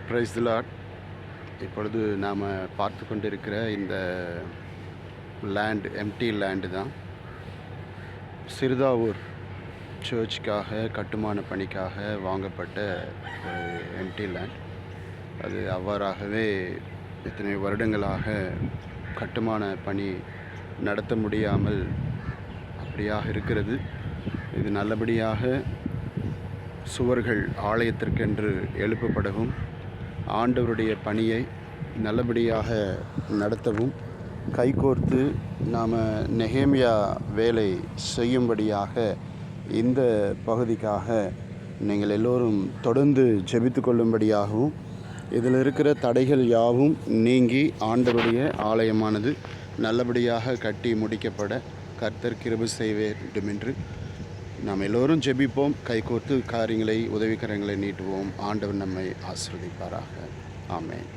Praise the Lord. இப்பொழுது நாம் பார்த்து கொண்டிருக்கிற இந்த லேண்ட் எம்டி லேண்டு தான் சிறுதாவூர் சர்ச்சுக்காக கட்டுமான பணிக்காக வாங்கப்பட்ட ஒரு எம்டி லேண்ட். அது அவ்வாறாகவே இத்தனை வருடங்களாக கட்டுமான பணி நடத்த முடியாமல் அப்படியாக இருக்கிறது. இது நல்லபடியாக சுவர்கள் ஆலயத்திற்கென்று எழுப்பப்படவும் ஆண்டவருடைய பணியை நல்லபடியாக நடத்தவும் கைகோர்த்து நாம் நெகேமியா வேலை செய்யும்படியாக இந்த பகுதிக்காக நீங்கள் எல்லோரும் தொடர்ந்து ஜெபித்து கொள்ளும்படியாகவும் இதில் இருக்கிற தடைகள் யாவும் நீங்கி ஆண்டவருடைய ஆலயமானது நல்லபடியாக கட்டி முடிக்கப்பட கர்த்தர் கிருபை செய்ய வேண்டும் என்று நாம் எல்லோரும் ஜெபிப்போம். கைகோர்த்து காரியங்களை உதவிக்கரங்களை நீட்டுவோம். ஆண்டவர் நம்மை ஆசீர்வதிப்பாராக. ஆமென்.